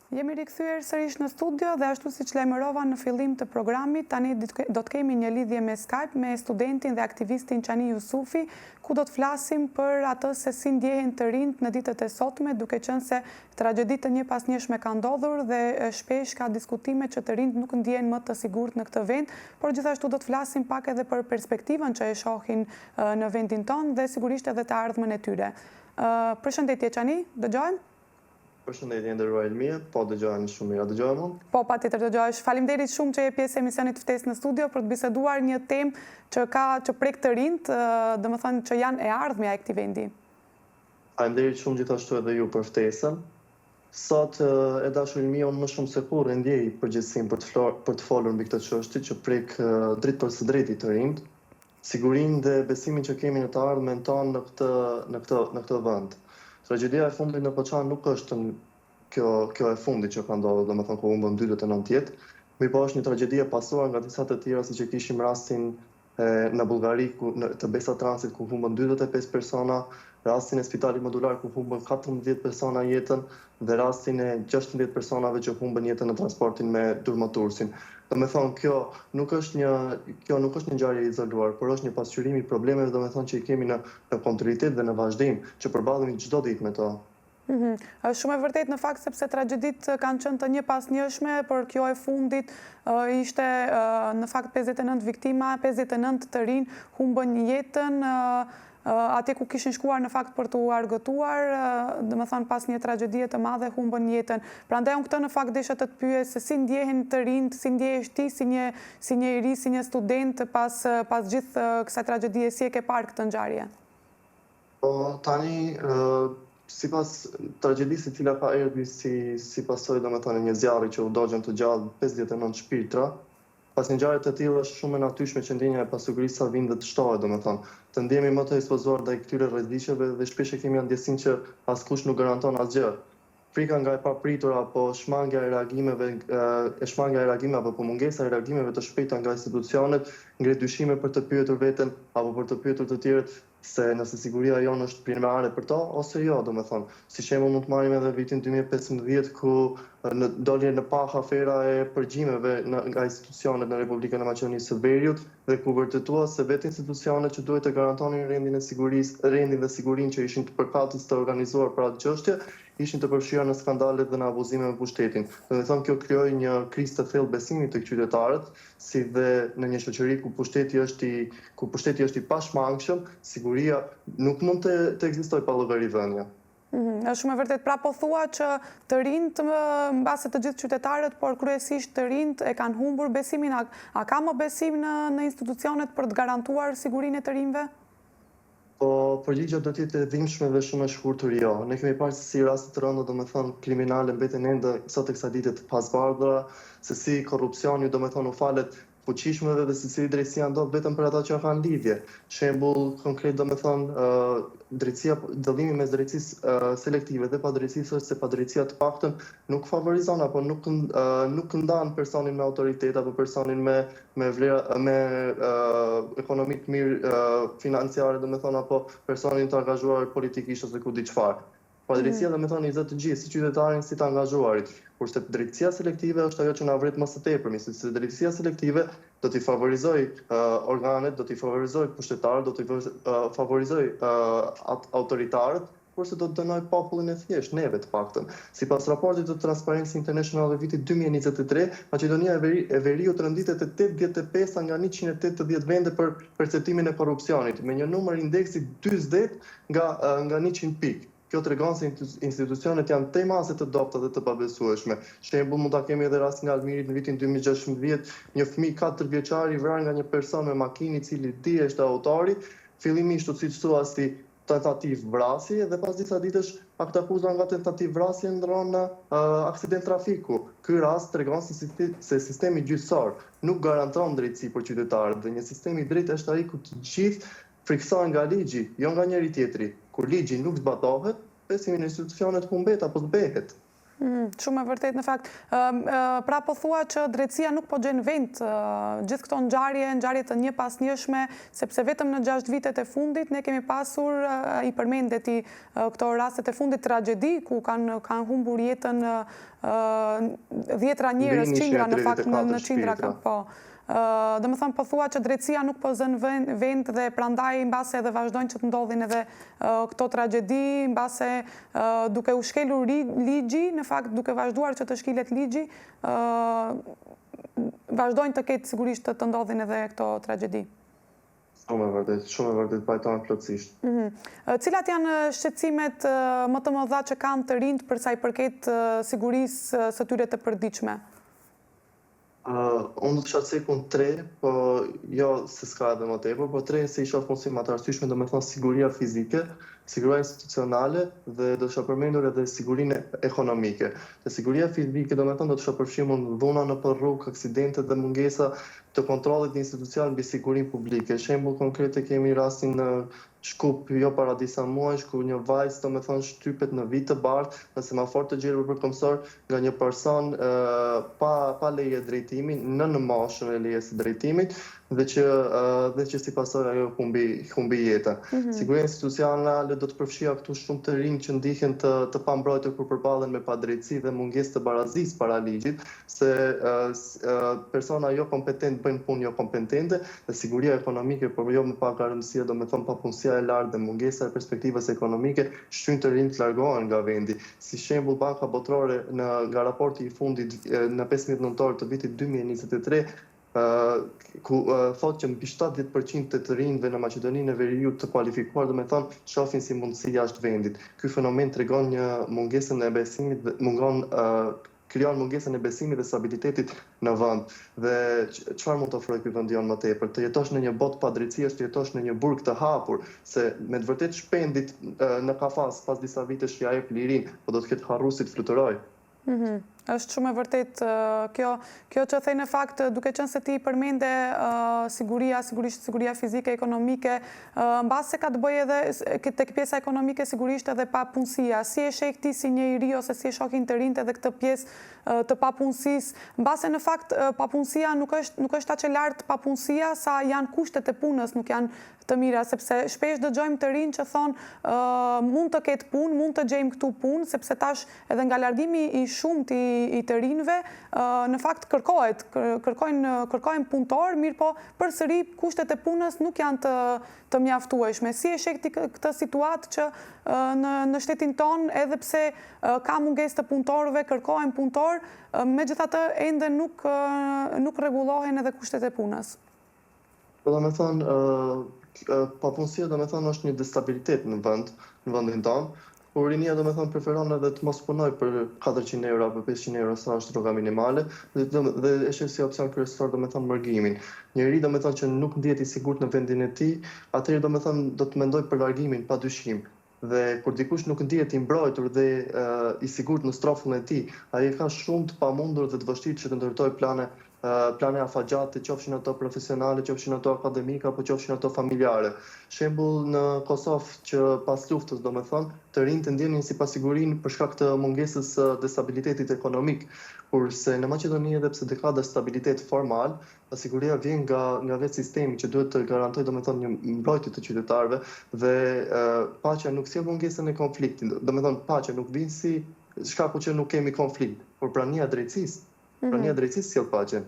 Jemi rikthyer sërish në studio dhe ashtu siç lajmërova në fillim të programit, tani do të kemi një lidhje me Skype me studentin dhe aktivistin Çani Jusufi, ku do të flasim për atë se si ndjehen të rinjt në ditët e sotme, duke qenë se tragjeditë të njëpasnjëshme ka ndodhur dhe shpesh ka diskutime që të rinjt nuk ndjehen më të sigurt në këtë vend, por gjithashtu do të flasim pak edhe për perspektivën që e shohin në vendin tonë dhe sigurisht edhe të ardhmen e tyre. Përshëndetje Çani, dëgjojmë? Përshëndetje nderuar Elmia, po dëgjojeni shumë mirë, dëgjojmë unë? Po, patjetër dëgjohesh. Faleminderit shumë që je pjesë e emisionit Ftesë në studio për të biseduar një temë që prek të rinjt, domethënë që janë e ardhmja e këtij vendi. Faleminderit shumë gjithashtu edhe ju për ftesën. Sot e dashur Elmia, unë më shumë se kurrë ndjej përgjegjësinë për të folur mbi këtë çështje që prek drejt për së drejti të rinjt, sigurinë dhe besimin që kemi në të ardhmen tonë në këtë vend. Tragjedia e fundit në Poçan nuk është kjo e fundit që ka ndodhur, domethënë ku humbën 49 jetë, mirë po është një tragjedi e pasuar nga disa të tjera, siç e kishim rastin në Bullgari të Besatransit ku humbën 45 persona, rastin e Spitalit Modular ku humbën 14 persona jetën dhe rastin e 16 personave që humbën jetën në transportin me durmotursin. Domethënë kjo nuk është një ngjarje e izoluar, por është një pasqyrim i problemeve domethënë që i kemi në kontinuitet dhe në vazhdim, që përballemi çdo ditë me to. Është shumë e vërtetë në fakt sepse tragjeditë kanë qenë të njëpasnjëshme, por kjo e fundit ishte në fakt 59 viktima, 59 të rinj humbën jetën atje ku kishin shkuar në fakt për të argëtuar, domethënë pas një tragjedie të madhe humbën jetën. Prandaj unë këtë në fakt desha të pyes se si ndjehen të rinjt, si ndjehesh ti si një i ri, si një student pas gjithë kësaj tragjedie, si e ke parë këtë ngjarje? Po tani sipas tragjedisë e cila ka erdhi si pasojë domethënë një zjarri që u dogjën të gjallë 59 shpirtra, pas një ngjarje të tillë është shumë e natyrshme që ndjenja e pasigurisë sa vjen dhe të shtohet domethënë. Të ndjehemi më të ekspozuar ndaj këtyre rrezikshmeve dhe shpesh e kemi ndjesinë që askush nuk garanton asgjë. Frika nga e papritura apo shmangja e reagimeve apo mungesa e reagimeve të shpejta nga institucionet ngre dyshime për të pyetur veten apo për të pyetur të tjerët se nëse siguria jonë është primare për to ose jo, domethënë. Si shembull mund të marrim edhe vitin 2015 ku doli në pah afera e përgjimeve nga institucionet në Republikën e Maqedonisë së Veriut dhe ku vërtetua se vetë institucionet që duhet të garantonin rendin dhe sigurinë që ishin të përkatës të organizuar për atë çështje, ishin të përfshira në skandalet dhe në abuzime me pushtetin. Domethënë kjo krijoi një krizë të thellë besimi tek qytetarët, si dhe në një shoqëri ku pushteti është i pashmangshëm, siguria nuk mund të ekzistojë pa llogarivënie. Është shumë e vërtet. Pra po thua që të rinjt mbase të gjithë qytetarët, por kryesisht të rinjt e kanë humbur besimin. A ka më besim në institucionet për të garantuar sigurinë e të rinjve? Po përgjigja do të jetë e dhimbshme dhe shumë e shkurtër jo. Ne kemi parë se si raste të rënda domethënë kriminale mbeten ende sot e kësaj dite të pasbardhura, se si korrupsioni domethënë u falet fuqishmeve dhe se si drejtësia ndodh vetëm për ata që kanë lidhje. Shembull konkret domethënë dallimi mes drejtësisë selektive dhe padrejtësisë është se padrejtësia të paktën nuk favorizon apo nuk ndan personin me autoritet apo personin me vlera me ekonomi të mirë financiare domethënë apo personin të angazhuar politikisht ose ku di çfarë. Padrejtësia domethënë i zë të gjithë, si qytetarin si të angazhuarit, kurse drejtësia selektive është ajo që na vret më së tepërmi, sepse drejtësia selektive do t'i favorizoj organet, do t'i favorizoj pushtetarët, do t'i favorizoj autoritarët, kurse do të dënoj popullin e thjeshtë, neve të paktën. Sipas raportit të Transparency International të vitit 2023, Maqedonia e Veriut renditet te 85 nga 180 vende për perceptimin e korrupsionit, me një numër indeksi 40 nga 100 pikë. Kjo tregon se institucionet janë te mase të dobta dhe të pabesueshme. Shembull mund ta kemi edhe rast nga Almirit në vitin 2016, një fëmijë 4 vjeçar i vrarë nga një person me makinë i cili dihet autori, fillimisht u cilësua si tentativ vrasje dhe pas disa ditësh aktakuza nga tentativ vrasje ndron në aksident trafiku. Ky rast tregon se sistemi gjyqësor nuk garanton drejtësi për qytetarët dhe një sistem i drejtë është ai ku të gjithë friksohen nga ligji, jo nga njëri tjetri. Kur ligji nuk zbatohet, besimi në institucionet humbet apo zbehet. Shumë e vërtet në fakt. Pra po thua që drejtësia nuk po gjen vend gjithë këto ngjarje të një pas njëshme, sepse vetëm në 6 vitet e fundit ne kemi pasur, i përmendet këto rastet e fundit tragjedi, ku kanë humbur jetën 10 njerëz, qindra në fakt në qindra kanë po. Dhe më thënë, po thua që drejtësia nuk po zën vend dhe prandaj mbase edhe vazhdojnë që të ndodhin edhe këto tragjedi, mbase duke u shkelur ligji, në fakt duke vazhduar që të shkilet ligji, vazhdojnë të ketë sigurisht të ndodhin edhe këto tragjedi. Shumë e vërtet, pajtojnë plotësisht. Cilat janë shqetësimet më të mëdha që kanë të rinjt për sa i përket sigurisë së tyre të përditshme? Unë do të shaqsekun 3, po jo se s'ka edhe më tepër, po 3 se i shoh punësim më të arsyeshme, do me thonë siguria fizike, siguria institucionale dhe do të shoh përmendur edhe sigurinë ekonomike. Te siguria fizike do me thonë do të shoh përfshirur dhuna nëpër rrugë, aksidente dhe mungesa të kontrollit institucional mbi sigurinë publike. Shembull konkret kemi rastin në Shkup jo para disa muajsh, ku një vajzë do me thonë shtypet në vit të bardhë në semafor të gjerë përkombësor nga një person pa leje drejtimi, në moshën e lejes së drejtimit, dhe që si pasojë ajo humbi jetën. Siguria institucionale do të përfshijë këtu shumë të rinj që ndihen të pambrojtur kur përballen me padrejtësi dhe mungesë të barazisë para ligjit, se persona jo kompetent bëjnë punë jo kompetente, dhe siguria ekonomike, por jo me pa garancia, do me thonë papunësia e lartë dhe mungesa e perspektivës ekonomike shtyjnë të rinj të largohen nga vendi. Si shembull, Banka Botërore nga raporti i fundit në 15 nëntor të vitit 2023, ku thotë që mbi 70% të rinjve në Maqedoninë e Veriut të kualifikuar, do me thonë, shohin si mundësi jashtë vendit. Ky fenomen tregon një mungesën e besimit, krijon mungesën e besimit dhe stabilitetit në vend. Dhe çfarë mund të ofrojë ky vend më tepër? Të jetosh në një botë pa drejtësi, të jetosh në një burg të hapur, se me të vërtetë shpendit në kafas pas disa vitesh që ja jep lirinë, po do të ketë harrusit fluturoj. Është shumë e vërtet kjo që thej në fakt, duke qenë se ti përmende sigurisht siguria fizike, ekonomike, mbase ka të bëjë edhe tek pjesa ekonomike sigurisht edhe papunësia. Si e sheh ti si një i ri ose si e shohin të rinjt edhe këtë pjesë të papunësisë? Mbase në fakt papunësia nuk është aq e lartë papunësia sa janë kushtet e punës, nuk janë të mira, sepse shpesh dëgjojmë të rinj që thonë mund të ketë punë, mund të gjejmë këtu punë, sepse tash edhe nga largimi i shumt i të rinjve, në fakt kërkojnë punëtor, mirë po përsëri kushtet e punës nuk janë të mjaftueshme. Si e sheh ti këtë situatë që në shtetin tonë, edhe pse ka mungesë të punëtorëve, kërkohen punëtor, megjithatë ende nuk rregullohen edhe kushtet e punës? Po do me thonë, papunësia do me thonë është një destabilitet në vendin tonë, por rinia do me thonë preferon edhe të mos punoj për 400 euro apo 500 euro sa është rroga minimale, dhe e sheh si opsion kryesor do me thonë mërgimin. Njëri do me thonë që nuk ndihet i sigurt në vendin e tij, atëherë do me thonë do të mendoj për largimin padyshim. Dhe kur dikush nuk ndihet i mbrojtur dhe i sigurt në strofën e tij, ai ka shumë të pamundur dhe të vështirë që të ndërtojë plane afagjate, qofshin ato profesionale, qofshin ato akademike, apo qofshin ato familjare. Shembull në Kosovë që pas luftës, do me thonë, të rinjt të ndjenin si pasigurinë për shkak të mungesës dhe stabilitetit ekonomik, kurse në Maqedoni edhe pse ka dhe stabilitet formal, pasiguria vjen nga vetë sistemi që duhet të garantojë, do me thonë, një mbrojtje të qytetarëve, dhe paqja nuk sjell mungesën e konfliktit. Do me thonë, paqja nuk vjen si shkaku që nuk kemi konflikt, por prania e drejtësisë. Prania e drejtësisë sjell paqen.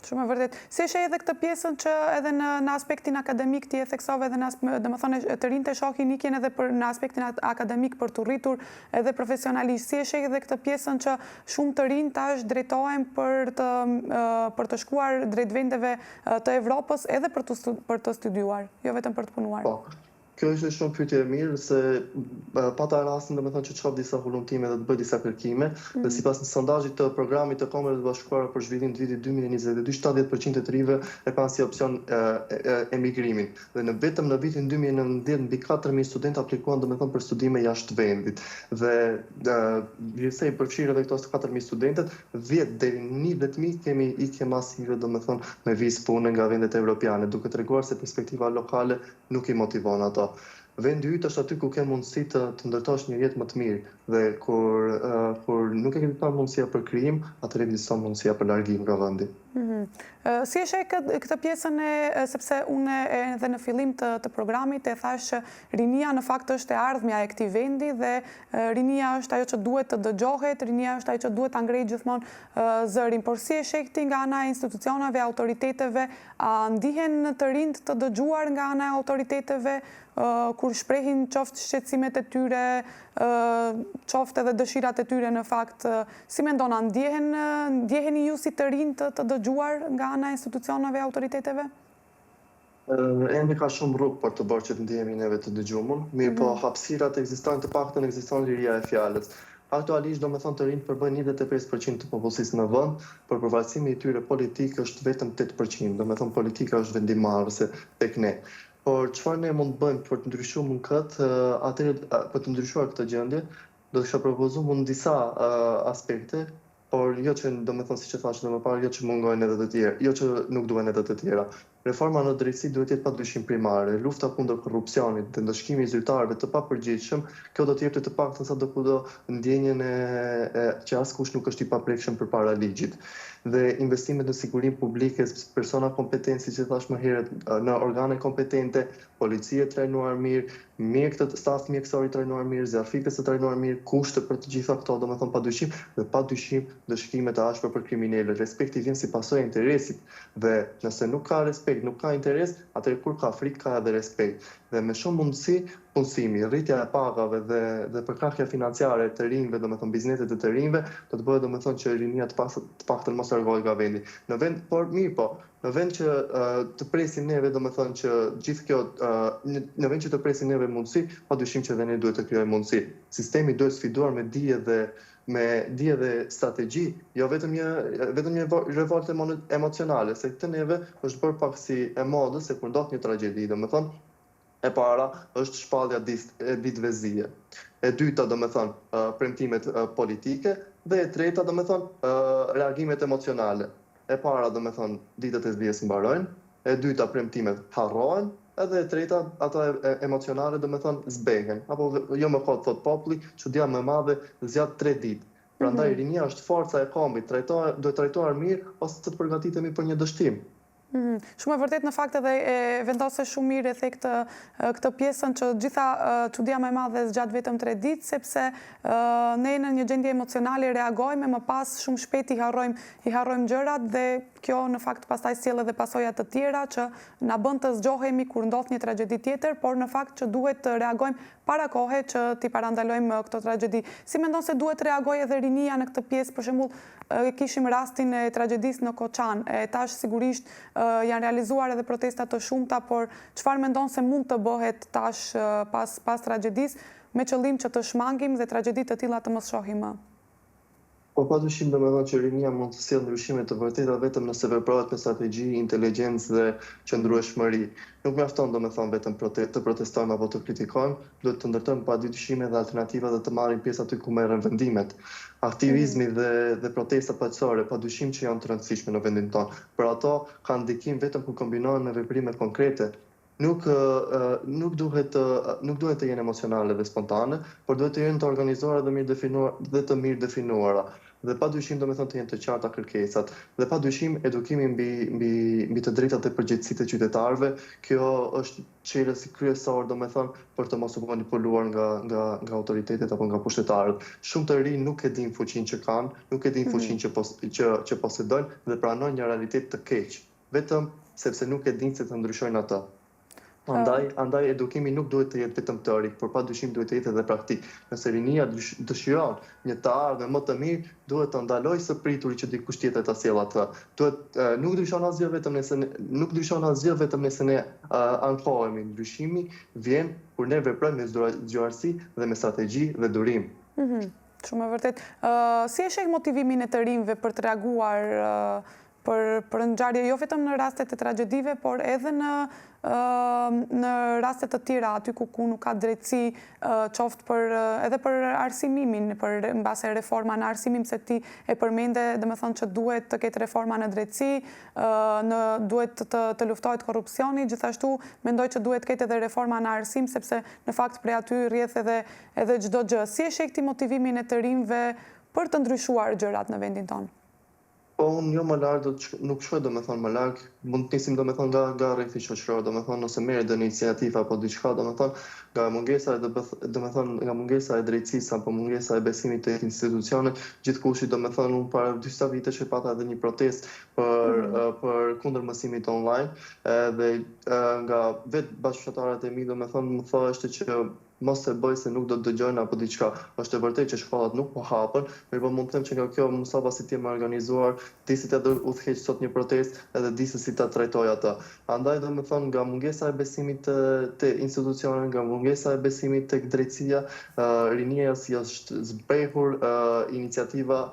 Shumë e vërtet. Si e sheh edhe këtë pjesën që edhe në aspektin akademik ti e theksove, edhe domethënë të rinjt e shohin ikjen edhe në aspektin akademik për të rritur edhe profesionalisht. Si e sheh edhe këtë pjesën që shumë të rinj tash drejtohen për të shkuar drejt vendeve të Evropës edhe për të studiuar, jo vetëm për të punuar? Po. Kjo është shumë pyetje e mirë, se pata rastin domethënë që çop disa volumtime dhe të bëj disa kërkime, dhe sipas një sondazhit të programit të Kombeve të Bashkuara për zhvillim të vitit 2022, 70% e të rinjve e kanë si opsion emigrimin. Dhe vetëm në vitin 2019 mbi 4000 studentë aplikuan domethënë për studime jashtë vendit. Dhe gjithsej përfshirë edhe këto 4000 studentët, 10 deri në 10000 kemi ikje masive domethënë me vizë pune nga vendet evropiane, duke treguar se perspektiva lokale nuk i motivon ato. Vendi yt është aty ku ke mundësi të ndërtosh një jetë më të mirë dhe kur nuk e ke parë mundësia për krijim, atëherë ekziston mundësia për largim nga vendi. Si e sheh këtë pjesën sepse unë edhe në fillim të programit e thash që rinia në fakt është e ardhmja e këtij vendi dhe rinia është ajo që duhet të dëgjohet, rinia është ajo që duhet ta ngrejë gjithmonë zërin. Por si e sheh ti nga ana e institucioneve, autoriteteve, a ndihen të rinjt të dëgjuar nga ana e autoriteteve kur shprehin qoftë shqetësimet e tyre, qoftë edhe dëshirat e tyre në fakt, si mendon, ndjeheni ju si të rinj të dëgjuar nga ana e institucioneve e autoriteteve? Ende ka shumë rrugë për të bërë që të ndihemi neve të dëgjuar, mirë po hapësirat ekzistojnë, të paktën ekziston liria e fjalës. Aktualisht do me thonë të rinjt përbëjnë 25% të popullsisë në vend, por përfaqësimi i tyre politik është vetëm 8%, do me thonë politika është vendimarrëse tek ne. Por çfarë ne mund të bëjmë për të ndryshuar këtë, për të ndryshuar këtë gjendje, do të kisha propozuar mund disa aspekte, por jo që do me thonë siç e thash më parë, jo që mungojnë edhe të tjerë, jo që nuk duhen edhe të tjera. Reforma në drejtësi duhet jetë padyshim primare, lufta kundër korrupsionit dhe ndëshkimi i zyrtarëve të papërgjegjshëm, kjo do të jepte të paktën sadokudo ndjenjen që askush nuk është i paprekshëm përpara ligjit. Dhe investimet në sigurinë publike, persona kompetentë, siç e thash më herët, në organe kompetente, policie trajnuar mirë, mjekët, staf mjekësor i trajnuar mirë, zjarfikës të trajnuar mirë, kushte për të gjitha këto, domethënë padyshim, dhe padyshim dëshkime të ashpra për kriminalë. Respekti vjen si pasojë e interesit dhe nëse nuk ka respekt, nuk ka interes, atëherë kur ka frikë ka edhe respekt. Dhe me shumë mundësi, punësimi, rritja e pagave dhe përkrahja financiare të rinjve, domethënë bizneset e të rinjve, do të bëhet domethënë që rinia të paktën mos largohet nga vendi. Në vend, por mirë po, në vend që të presim neve, domethënë që gjithë kjo, në vend që të presim neve mundësi, padyshim që edhe ne duhet të krijojmë mundësi. Sistemi duhet sfiduar me dije dhe strategji, jo vetëm një revolte emocionale, se këtë neve është bërë pak si e modës se kur ndodh një tragjedi, domethënë e para është shpallja e ditëve zije. E dyta, domethënë, premtimet politike dhe e treta, domethënë, reagimet emocionale. E para, domethënë, ditët e zijes mbarojnë, e dyta, premtimet harrohen, edhe e treta, ata emocionale, domethënë, zbehen. Apo jo më kot thot populli, çudia më e madhe zgjat 3 ditë. Prandaj rinia është forca e kombit, duhet trajtuar mirë ose të përgatitemi për një dështim. Shumë e vërtet në fakt edhe e vendose shumë mirë e the këtë pjesën që gjitha çudia më e madhe zgjat vetëm 3 ditë, sepse ne në një gjendje emocionale reagojmë, më pas shumë shpejt i harrojmë gjërat dhe kjo në fakt pastaj sjell edhe pasoja të tjera që na bën të zgjohemi kur ndodh një tragjedi tjetër, por në fakt që duhet të reagojmë para kohe që t'i parandalojmë këto tragjedi. Si mendon se duhet reagojë edhe rinia në këtë pjesë? Për shembull, kishim rastin e tragjedisë në Koçan, tash sigurisht janë realizuar edhe protesta të shumta, por çfarë mendon se mund të bëhet tash pas tragjedisë me qëllim që të shmangim dhe tragjedi të tilla të mos shohim më? Po padyshim domethënë që rinia mund të sjellë ndryshime të vërteta vetëm nëse veprohet me strategji, inteligjencë dhe qëndrueshmëri. Nuk mjafton domethënë vetëm të protestojmë apo të kritikojmë, duhet të ndërtojmë padyshime dhe alternativa dhe të marrim pjesë aty ku merren vendimet. Aktivizmi dhe protestat paqësorë padyshim që janë të rëndësishme në vendin tonë, por ato kanë ndikim vetëm kur kombinohen me veprime konkrete. Nuk duhet të jenë emocionale dhe spontane, por duhet të jenë të organizuara dhe të mirë definuara. Dhe padyshim domethënë të jenë të qarta kërkesat, dhe padyshim edukimi mbi të drejtat e përgjegjësitë e qytetarëve. Kjo është çelësi kryesor domethënë për të mos u manipuluar nga autoritetet apo nga pushtetarët. Shumë të rinj nuk e dinë fuqinë që kanë, nuk e dinë fuqinë që posedojnë dhe pranojnë një realitet të keq, vetëm sepse nuk e dinë se të ndryshojnë atë. Andaj edukimi nuk duhet të jetë vetëm teorik, por padyshim duhet të jetë edhe praktik. Nëse rinia dëshiron një të ardhmë më të mirë, duhet të ndalojë së prituri që dikush tjetër ta sjellë atë. Nuk ndryshon asgjë vetëm nëse ne ankohemi. Ndryshimi vjen kur ne veprojmë me zgjuarsi dhe me strategji dhe durim. Shumë e vërtet. Si e sheh motivimin e të rinjve për të reaguar për ngjarje jo vetëm në rastet e tragjedive, por edhe në rastet të tjera aty ku nuk ka drejtësi, qoftë edhe për arsimimin, në base reforma në arsimim, se ti e përmende, domethënë që duhet të ketë reforma në drejtësi, duhet të luftohet korrupsioni, gjithashtu mendoj që duhet të ketë edhe reforma në arsim, sepse në fakt prej aty rrjedh edhe çdo gjë. Si e sheh ti motivimin e të rinjve për të ndryshuar gjërat në vendin tonë? Po unë jo më larg, nuk shkoj domethënë më larg, mund të nisim domethënë nga rrethi shoqëror, domethënë nëse merret një iniciativë apo diçka, domethënë nga mungesa e drejtësisë apo mungesa e besimit tek institucionet, gjithkusht domethënë unë para disa vitesh e pata edhe një protestë për kundër mësimit online, dhe nga vetë bashkëshortarët e mi domethënë më thoshte që mos e bëj se nuk do të dëgjojnë apo diçka. Është e vërtetë që shkollat nuk po hapen, mirë po mund të them që nga kjo mësova si ti më organizuar, di si të udhëheq sot një protestë edhe di se si ta trajtoj atë. Andaj domethënë nga mungesa e besimit te institucionet, nga mungesa e besimit tek drejtësia, rinia si është zbrehur iniciativa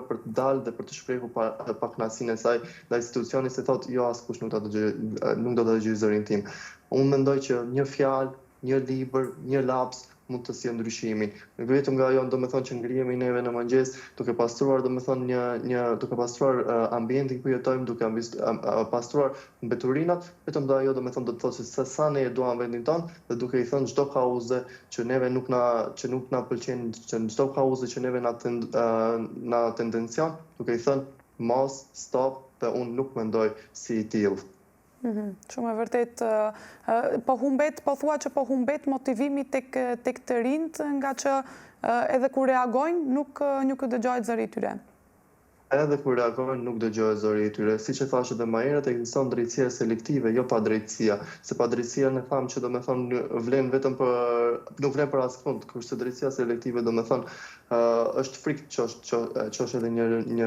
për të dalë dhe për të shprehur pa kënaqësinë e saj ndaj institucionit, se thotë jo askush nuk do ta dëgjojë zërin tim. Unë mendoj që një fjalë, një libër, një laps mund të sjellë ndryshimin. Vetëm nga ajo domethënë që ngrihemi neve në mëngjes, duke pastruar domethënë duke pastruar ambientin ku jetojmë, duke pastruar mbeturinat, vetëm nga ajo domethënë do të thotë se sa ne e duam vendin tonë, dhe duke i thënë çdo kauze që neve nuk na pëlqen, çdo kauze që neve na tendencion, duke i thënë mos, stop, dhe unë nuk mendoj si i tillë. Shumë e vërtet, po thua që po humbet motivimi tek të rinjt, nga që edhe kur reagojnë nuk dëgjohet zëri i tyre. Edhe kur reagojnë nuk dëgjohet zëri i tyre. Siç e thash edhe më herët, ekziston drejtësia selektive, jo padrejtësia. Se padrejtësia ne thamë që domethënë vlen vetëm nuk vlen për askund, kurse drejtësia selektive domethënë është frikë çosh edhe një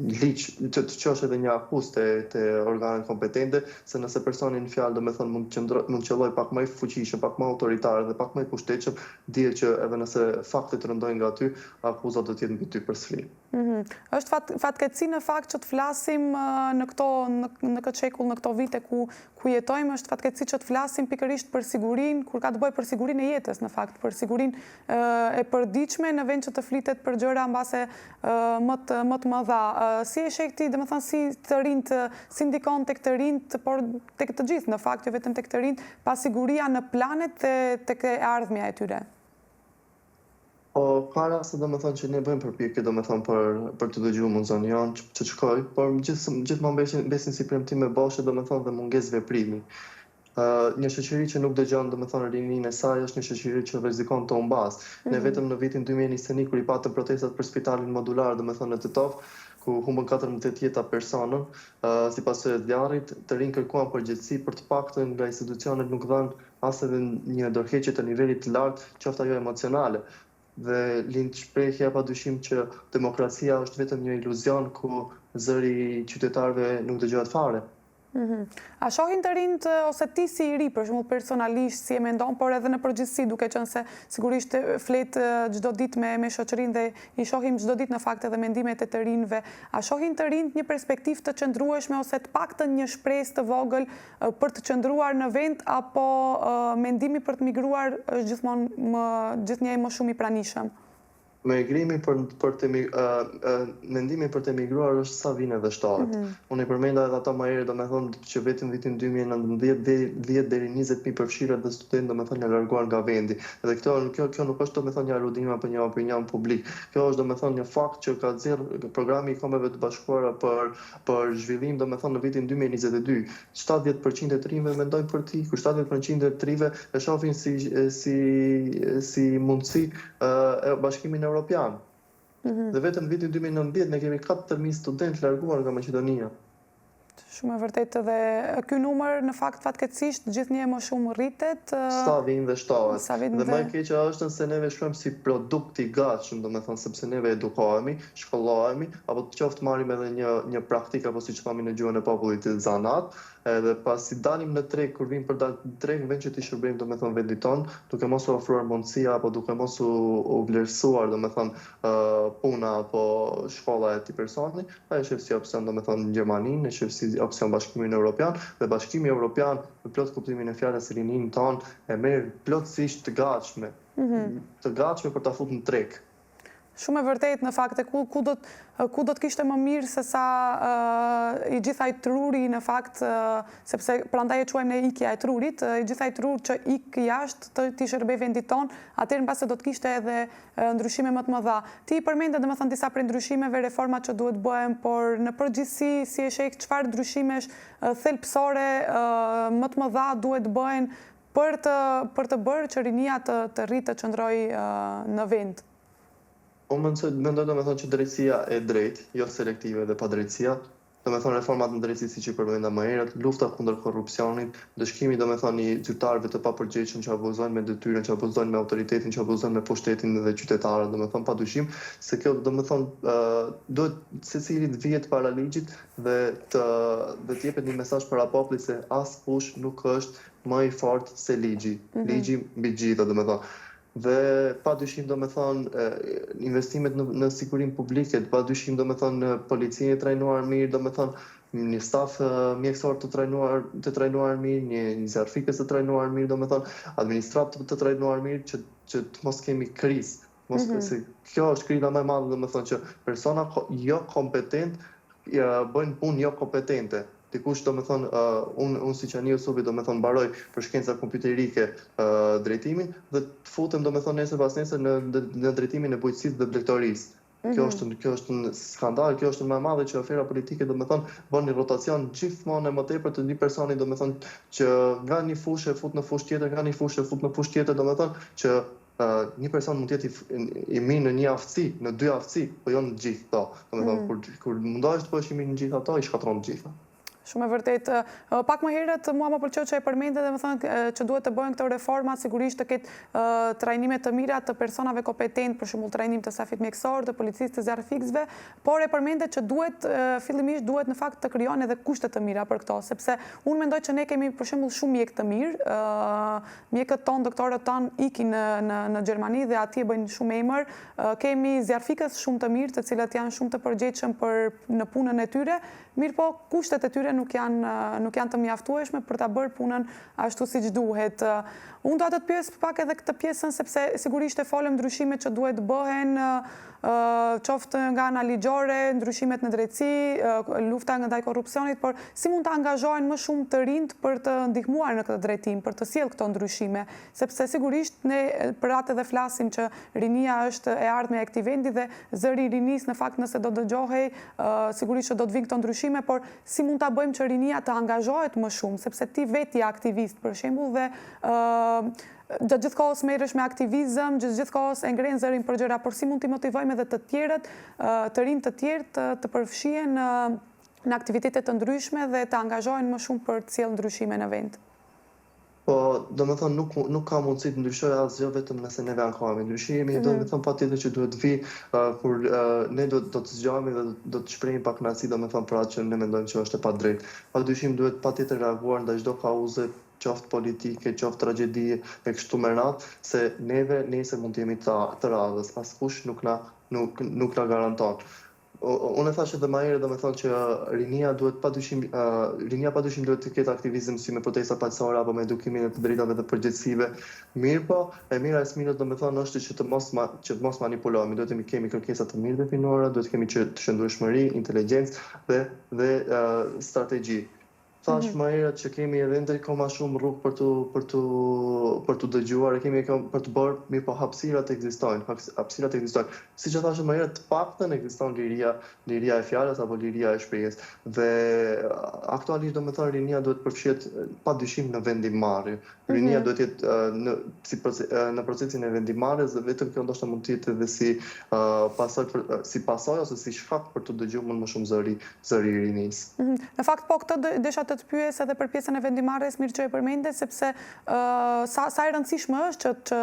ligj, çosh edhe një akuz te organet kompetente, se nëse personi në fjalë domethënë mund qelloj pak më i fuqishëm, pak më autoritar dhe pak më i pushtetshëm, dihet që edhe nëse faktet rëndojnë nga aty, akuza do të jetë mbi ty përsëri. Është fatkeqësi në fakt që të flasim në këtë shekull, në këto vite ku jetojmë, është fatkeqësi që të flasim pikërisht për sigurinë, kur ka të bëjë për sigurinë e jetës, në fakt, për sigurinë e përditshme, në vend që të flitet për gjëra mbase më të mëdha. Si e sheh ti, domethënë si të rinjt, si ndikon tek të rinjt, por tek të gjithë, në fakt, jo vetëm tek të rinjt, pasiguria në planet dhe tek e ardhmja e tyre? Po para se domethënë që ne bëjmë përpjekje domethënë për të dëgjuar mundësinë janë që të shkoj, por gjithmonë besin si premtim e boshë domethënë dhe mungesë veprimi. Një shoqëri që nuk dëgjon domethënë rininë e saj është një shoqëri që rrezikon të humbas. Ne vetëm në vitin 2021 kur i patëm protestat për spitalin modular domethënë në Tetov, ku humbën 14 jeta personë, sipas së zjarrit, të rinj kërkuan përgjegjësi për të paktën nga institucionet nuk dhanë as edhe një dorëheqje të nivelit të lartë, qoftë ajo emocionale. Dhe lind shprehja padyshim që demokracia është vetëm një iluzion ku zëri i qytetarëve nuk dëgjohet fare. A shohin të rinjt, ose ti si i ri, për shembull personalisht, si e mendon, por edhe në përgjithësi, duke qenë se sigurisht flet çdo ditë me shoqërinë dhe i shohim çdo ditë në fakt edhe mendimet e të rinjve, a shohin të rinjt një perspektivë të qëndrueshme ose të paktën një shpresë të vogël për të qëndruar në vend, apo mendimi për të migruar është gjithnjëherë më shumë i pranishëm? Mendimi për të emigruar është sa vjen edhe shtohet. Unë i përmenda edhe ato më herët, domethënë që vetëm vitin 2019 10 deri 20.000 përfshirë dhe studentë domethënë janë larguar nga vendi. Dhe kjo nuk është domethënë një aludim apo një opinion publik. Kjo është domethënë një fakt që ka nxjerr programi i Kombeve të Bashkuara për zhvillim domethënë në vitin 2022. 70% e të rinjve mendojnë për të ikur, 70% e të rinjve e shohin si mundësi e Bashkimit Evropian. Dhe vetëm në vitin 2019 ne kemi 4.000 studentë larguar nga Maqedonia. Shumë e vërtet dhe ky numër në fakt fatkeqësisht gjithnjë më shumë rritet. Sa vinë dhe shtohet. Dhe më e keqja është se neve shkojmë si produkt i gatshëm, domethënë sepse neve edukohemi, shkollohemi, apo të qoftë marrim edhe një praktikë apo siç themi në gjuhën e popullit zanat, edhe pasi dalim në treg, kur vim për dalë në treg, vend që t'i shërbejmë domethënë vendit ton, duke mos u ofruar mundësia apo duke mos u vlerësuar domethënë puna apo shkolla e atij personi, ai shef si opsion domethënë në Gjermaninë, shef si opsion Bashkimin Evropian, dhe Bashkimi Evropian në plot kuptimin e fjalës rinin ton e merr plotësisht të gatshme, të gatshme për ta futur në treg. Shumë e vërtet në fakt ku do të kishte më mirë se sa i gjithaj truri në fakt, sepse prandaj e quajmë ne ikja e trurit, i gjithaj trur që ik jashtë t'i shërbej vendit ton, atëherë mbase do të kishte edhe ndryshime më të mëdha. Ti i përmendë domethënë disa prej ndryshimeve, reforma që duhet bëhen, por në përgjithësi si e sheh çfarë ndryshimesh thelbësore më të mëdha duhet bëhen për të bërë që rinia të rritë të qëndrojë në vend? Unë mendoj domethënë që drejtësia e drejtë, jo selektive dhe padrejtësia, domethënë reformat në drejtësi siç i përmenda më herët, lufta kundër korrupsionit, dëshkimi domethënë i zyrtarëve të papërgjegjshëm që abuzojnë me detyrën, që abuzojnë me autoritetin, që abuzojnë me pushtetin dhe qytetarët, domethënë padyshim se kjo domethënë duhet secili të vihet para ligjit dhe të jepet një mesazh para popullit se askush nuk është më i fortë se ligji. Ligji mbi gjithë, domethënë. Dhe padyshim domethënë investimet në sigurinë publike, padyshim domethënë në policinë e trajnuar mirë, domethënë një staf mjekësor të trajnuar mirë, një zjarfikës të trajnuar mirë, domethënë administratë të trajnuar mirë që të mos kemi krizë. Se kjo është kriza më e madhe, domethënë që persona jo kompetent bëjnë punë jo kompetente. Dikush domethënë unë si Qani Jusufi domethënë mbaroj për shkenca kompjuterike drejtimin dhe të futem domethënë nesër pas nesër në drejtimin e bujqësisë dhe blegtorisë. Kjo është një skandal, kjo është më e madhe që afera politike domethënë bën një rotacion gjithmonë më tepër të një personi domethënë që nga një fushë fut në fushë tjetër, nga një fushë fut në fushë tjetër, domethënë që një person mund të jetë i mirë në një aftësi, në dy aftësi, po jo në të gjithë ato. Domethënë kur mundohesh të bësh i mirë në gjithë ato, i shkatron të gjitha. Shumë e vërtet. Pak më herët mua më pëlqeu që e përmendë dhe më thënë që duhet të bëhen këto reforma, sigurisht të ketë trajnime të mira të personave kompetent, për shembull trajnim të stafit mjekësor, të policisë, të zjarfikësve, por e përmendë që fillimisht duhet në fakt të krijohen edhe kushte të mira për këto, sepse unë mendoj që ne kemi për shembull shumë mjek të mirë, mjekët tonë, doktorët tonë ikin në Gjermani dhe atje bëjnë shumë emër, kemi zjarfikës shumë të mirë, të cilët janë shumë të përgjegjshëm në punën e tyre, mirë po kushtet e tyre nuk janë të mjaftueshme për ta bërë punën ashtu siç duhet. Unë do të pyes pak edhe këtë pjesën sepse sigurisht e folëm ndryshimet që duhet bëhen, qoftë nga ana ligjore, ndryshimet në drejtësi, lufta ndaj korrupsionit, por si mund të angazhohen më shumë të rinjt për të ndihmuar në këtë drejtim, për të sjellë këto ndryshime, sepse sigurisht ne për atë edhe flasim që rinia është e ardhmja e këtij vendi dhe zëri i rinisë në fakt nëse do dëgjohej, sigurisht që do të vinë këto ndryshime, por si mund ta bëjmë që rinia të angazhohet më shumë, sepse ti veti je aktivist për shembull dhe gjatë gjithë kohës merresh me aktivizëm, gjithë kohës e ngren zërin për gjëra, por si mund t'i motivojmë edhe të tjerët, të rinj të tjerë të përfshihen në aktivitete të ndryshme dhe të angazhohen më shumë për të sjellë ndryshime në vend? Po, domethënë nuk ka mundësi të ndryshojë asgjë vetëm nëse neve ankohemi. Ndryshimi domethënë patjetër që duhet vi kur ne do të zgjohemi dhe do të shprehim pak kënaqësi domethënë për atë që ne mendojmë që është e padrejtë. Padyshim duhet patjetër reaguar ndaj çdo kauze, qoftë politike, qoftë tragjedie e kështu me radhë, se neve nesër mund të jemi të radhës, askush nuk na garanton. Unë e thash edhe më herët domethënë që rinia padyshim duhet të ketë aktivizëm si me protesta paqësore apo me edukimin e të drejtave dhe përgjegjësive. Mirë po, e mira e smirit domethënë është që të mos manipulohemi, duhet të kemi kërkesa të mirë definuara, duhet të kemi të shëndueshmëri, inteligjencë dhe strategji. thash më herët që kemi edhe ndërkohë ma shumë rrugë për të dëgjuar, kemi për të bërë, mirë po hapësirat ekzistojnë. Siç e thashë më herët, të paktën ekziston liria e fjalës apo liria e shprehjes. Dhe aktualisht domethënë rinia duhet përfshihet padyshim në vendimmarrje. Rinia duhet jetë në procesin e vendimmarrjes dhe vetëm kjo ndoshta mund të jetë edhe si pasojë ose si shkak për të dëgjuar më shumë zëri i rinisë. Në fakt, po këtë desha të pyes edhe për pjesën e vendimarrjes, mirë që e përmende, sepse sa e rëndësishme është që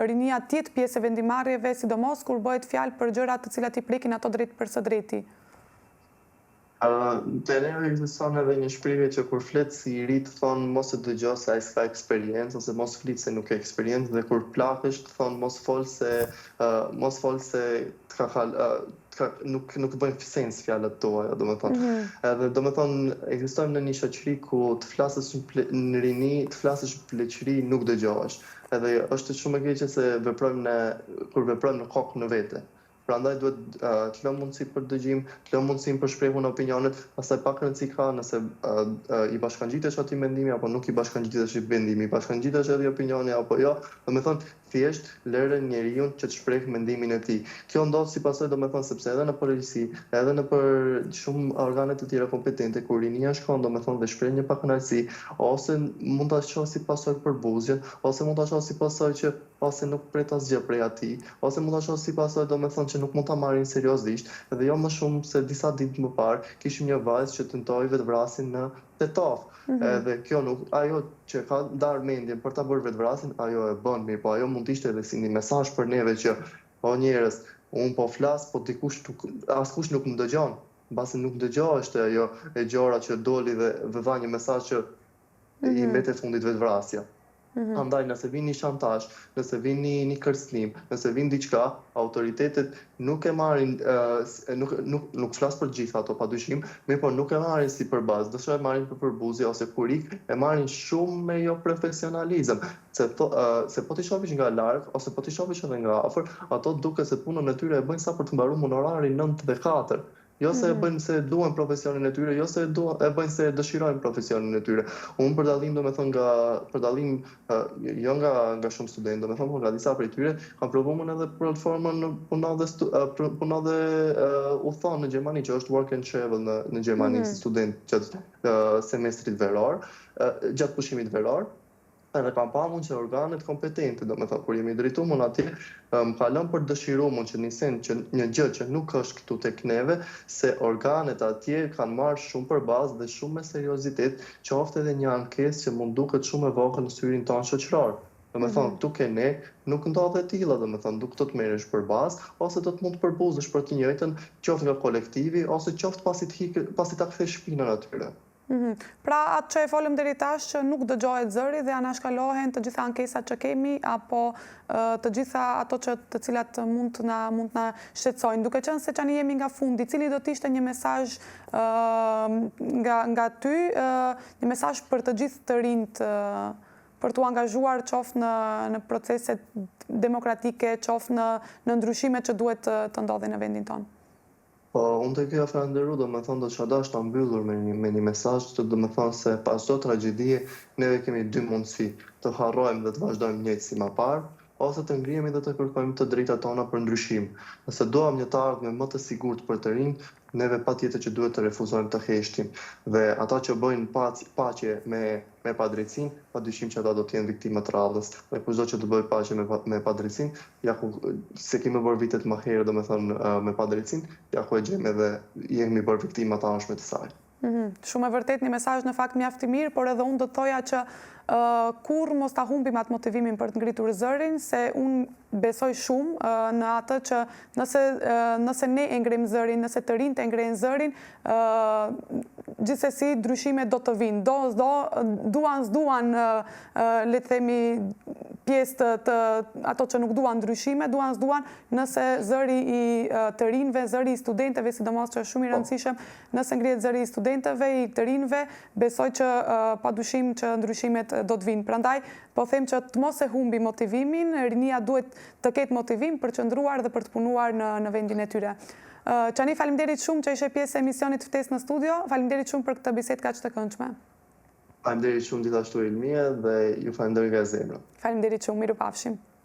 rinia të jetë pjesë e vendimarrjeve, sidomos kur bëhet fjalë për gjëra të cilat i prekin ato drejt për së drejti. Te neve ekziston edhe një shprehje që kur flet si i ri të thonë mos e dëgjo se ai s'ka eksperiencë ose mos flit se nuk ka eksperiencë, dhe kur plakesh të thonë mos fol se nuk bëjnë sens fjalët tuaja, domethënë. Edhe domethënë ekzistojmë në një shoqëri ku të flasësh në rini, të flasësh në pleqëri nuk dëgjohesh. Edhe është shumë e keqe se kur veprojmë në kokë në vete. Prandaj duhet të lëmë mundësi për dëgjim, të lëmë mundësi për shprehjen e opinionit, pastaj pak rëndësi ka nëse i bashkangjitesh atij mendimi apo nuk i bashkangjitesh vendimi, i bashkangjitesh edhe opinioni apo jo, domethënë thjesht lëre njeriu që të shpreh mendimin e tij. Kjo ndodh si pasojë domethënë sepse edhe në polisi, edhe në për shumë organe të tjera kompetente kur rinia shkon domethënë dhe shpreh një pakënaqësi, ose mund ta shohë si pasojë përbuzje, ose mund ta shohë si pasojë që ose nuk pret asgjë prej atij, ose mund ta shohë si pasojë domethënë që nuk mund ta marrin seriozisht, dhe jo më shumë se disa ditë më parë kishim një vajzë që tentoi vetvrasjen në Tetov. Edhe kjo ajo që ka ndarë mendjen për ta bërë vetvrasjen, ajo e bën mirë, po ajo mund të ishte edhe si një mesazh për neve që o njerëz, un po flas, po askush nuk më dëgjon. Mbasi nuk dëgjohesh te ajo e gjora që doli dhe dha një mesazh që i mbetet fundit vetvrasja. Andaj nëse vin një shantazh, nëse vin një kërcënim, nëse vin diçka, autoritetet nuk e marrin, nuk flas për gjitha ato padyshim, mirë po nuk e marrin si përbazë, do e marrin për përbuzje ose kurik, e marrin shumë me jo profesionalizëm, se po t'i shohësh nga larg ose po t'i shohësh edhe nga afër, ato duket se punën e tyre e bëjnë sa për të mbaruar honorarin 9 dhe 4. Jo se e bëjnë se duan profesionin e tyre, jo se e bëjnë se dëshirojnë profesionin e tyre. Unë për dallim jo nga shumë studentë, domethënë nga disa prej tyre, kam provuar edhe platformën puna dhe u thonë në Gjermani që është work and travel në Gjermani si student gjatë semestrit veror, gjatë pushimit veror. Edhe kam pamun që organet kompetente, domethënë kur jemi drejtuar atje, më ka lënë për dëshiruar që nisen që një gjë që nuk është këtu tek neve, se organet atje kanë marrë shumë përbazë dhe shumë me seriozitet, qoftë edhe një ankesë që mund duket shumë e vogël në syrin tonë shoqëror. Domethënë këtu ke ne nuk ndodhet e tilla, domethënë duk do të merresh përbazë ose do të mund të përbuzesh për të njëjtën, qoftë nga kolektivi ose qoftë pasi ta kthesh shpinën atyre. Pra atë që e folëm deri tash që nuk dëgjohet zëri dhe anashkalohen të gjitha ankesat që kemi apo të gjitha ato të cilat mund na shqetësojnë. Duke qenë se tani jemi nga fundi, cili do të ishte një mesazh nga ty, një mesazh për të gjithë të rinjt për t'u angazhuar qoftë në proceset demokratike, qoftë në ndryshimet që duhet të ndodhin në vendin tonë? Po, unë të kjo falenderu, do me thonë do që dash të mbyllur me një mesazh që do me thonë se pas çdo tragjedie neve kemi dy mundësi, të harrojmë dhe të vazhdojmë njëjtë si më parë, ose të ngrihemi dhe të kërkojmë të drejtat tona për ndryshim. Nëse duam një të ardhme më të sigurt për të rinjt, neve patjetër që duhet të refuzojmë të heshtim. Dhe ata që bëjnë paqe me padrejtësinë, padyshim që ata do të jenë viktima të radhës. Dhe kushdo që të bëjë paqe me padrejtësinë, ja ku se kemi bërë vitet më herë, domethënë me padrejtësinë, ja ku e gjejmë edhe jemi bërë viktima të anshme të saj. Shumë e vërtet një mesazh në fakt mjaft i mirë, por edhe unë do të thoja që kur mos ta humbim atë motivimin për të ngritur zërin, se unë besoj shumë në atë që nëse ne e ngrejmë zërin, nëse të rinjt e ngrejnë zërin, gjithsesi ndryshimet do të vinë. Duan le të themi pjesë të ato që nuk duan ndryshime, duan nëse zëri i të rinjve, zëri i studentëve, sidomos që është shumë i rëndësishëm, nëse ngrihet zëri i studentëve, i të rinjve, besoj që padyshim që ndryshimet do të vinë. Prandaj, po them që të mos e humbi motivimin, rinia duhet të ketë motivim për qëndruar dhe për të punuar në vendin e tyre. Qani, faleminderit shumë që ishe pjesë e emisionit Ftesë në studio, faleminderit shumë për këtë bisedë kaq të këndshme. Faleminderit shumë gjithashtu Ilmie dhe ju falenderoj nga zemra. Faleminderit shumë, mirupafshim.